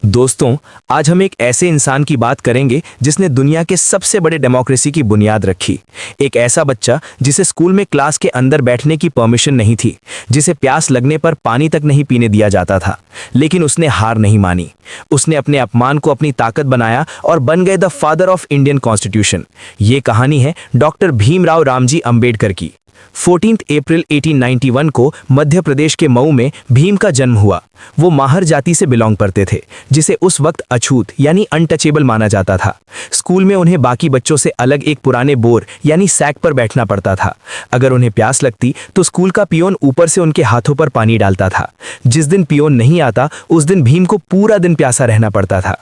दोस्तों, आज हम एक ऐसे इंसान की बात करेंगे जिसने दुनिया के सबसे बड़े डेमोक्रेसी की बुनियाद रखी। एक ऐसा बच्चा जिसे स्कूल में क्लास के अंदर बैठने की परमिशन नहीं थी, जिसे प्यास लगने पर पानी तक नहीं पीने दिया जाता था, लेकिन उसने हार नहीं मानी। उसने अपने अपमान को अपनी ताकत बनाया और बन गए the father of Indian constitution. ये कहानी है डॉक्टर भीमराव रामजी अंबेडकर की। 14 अप्रैल 1891 को मध्य प्रदेश के मऊ में भीम का जन्म हुआ। वो माहर जाति से बिलोंग करते थे, जिसे उस वक्त अछूत यानी अनटचेबल माना जाता था। स्कूल में उन्हें बाकी बच्चों से अलग एक पुराने बोर यानी सैक पर बैठना पड़ता था। अगर उन्हें प्यास लगती तो स्कूल का पियोन ऊपर से उनके हाथों पर पानी डालता था। जिस दिन पियोन नहीं आता उस दिन भीम को पूरा दिन प्यासा रहना पड़ता था।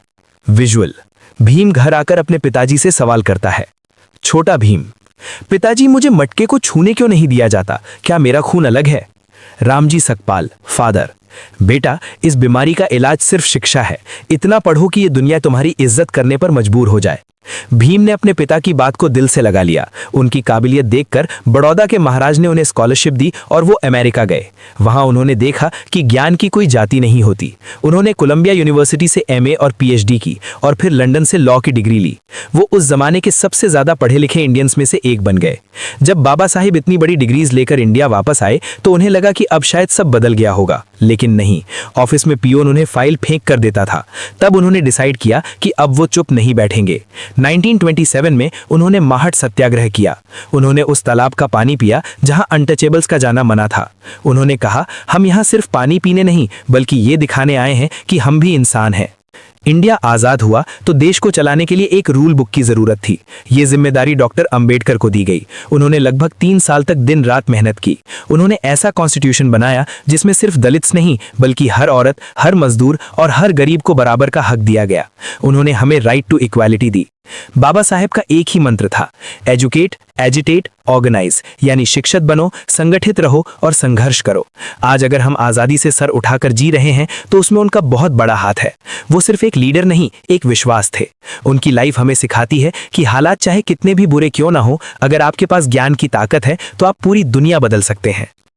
विजुअल: भीम घर आकर अपने पिताजी से सवाल करता है। छोटा भीम: पिताजी, मुझे मटके को छूने क्यों नहीं दिया जाता? क्या मेरा खून अलग है? रामजी सकपाल फादर: बेटा, इस बीमारी का इलाज सिर्फ शिक्षा है। इतना पढ़ो कि ये दुनिया तुम्हारी इज्जत करने पर मजबूर हो जाए। भीम ने अपने पिता की बात को दिल से लगा लिया। उनकी काबिलियत देखकर बड़ौदा के महाराज ने उन्हें स्कॉलरशिप दी और वो अमेरिका गए। वहां उन्होंने देखा कि ज्ञान की कोई जाति नहीं होती। उन्होंने कोलंबिया यूनिवर्सिटी से एमए और पीएचडी की और फिर लंदन से लॉ की डिग्री ली। वो उस जमाने के सबसे ज्यादा पढ़े लिखे इंडियंस में से एक बन गए। जब बाबा साहिब इतनी बड़ी डिग्रीज लेकर इंडिया वापस आए तो उन्हें लगा कि अब शायद सब बदल गया होगा, लेकिन नहीं। ऑफिस में पियोन उन्हें फाइल फेंक कर देता था। तब उन्होंने डिसाइड किया कि अब वो चुप नहीं बैठेंगे। 1927 में उन्होंने माहट सत्याग्रह किया। उन्होंने उस तालाब का पानी पिया जहां अनटचेबल्स का जाना मना था। उन्होंने कहा, हम यहां सिर्फ पानी पीने नहीं बल्कि ये दिखाने आए हैं कि हम भी इंसान हैं। इंडिया आजाद हुआ तो देश को चलाने के लिए एक रूल बुक की जरूरत थी। ये जिम्मेदारी डॉक्टर अंबेडकर को दी गई। उन्होंने लगभग 3 साल तक दिन रात मेहनत की। उन्होंने ऐसा कॉन्स्टिट्यूशन बनाया जिसमें सिर्फ दलित्स नहीं बल्कि हर औरत, हर मजदूर और हर गरीब को बराबर का हक दिया गया। उन्होंने हमें राइट टू इक्वालिटी दी। बाबा साहेब का एक ही मंत्र था, एजुकेट, एजिटेट, ऑर्गेनाइज, यानी शिक्षित बनो, संगठित रहो और संघर्ष करो। आज अगर हम आजादी से सर उठाकर जी रहे हैं तो उसमें उनका बहुत बड़ा हाथ है। वो सिर्फ एक लीडर नहीं, एक विश्वास थे। उनकी लाइफ हमें सिखाती है कि हालात चाहे कितने भी बुरे क्यों ना हो, अगर आपके पास ज्ञान की ताकत है तो आप पूरी दुनिया बदल सकते हैं।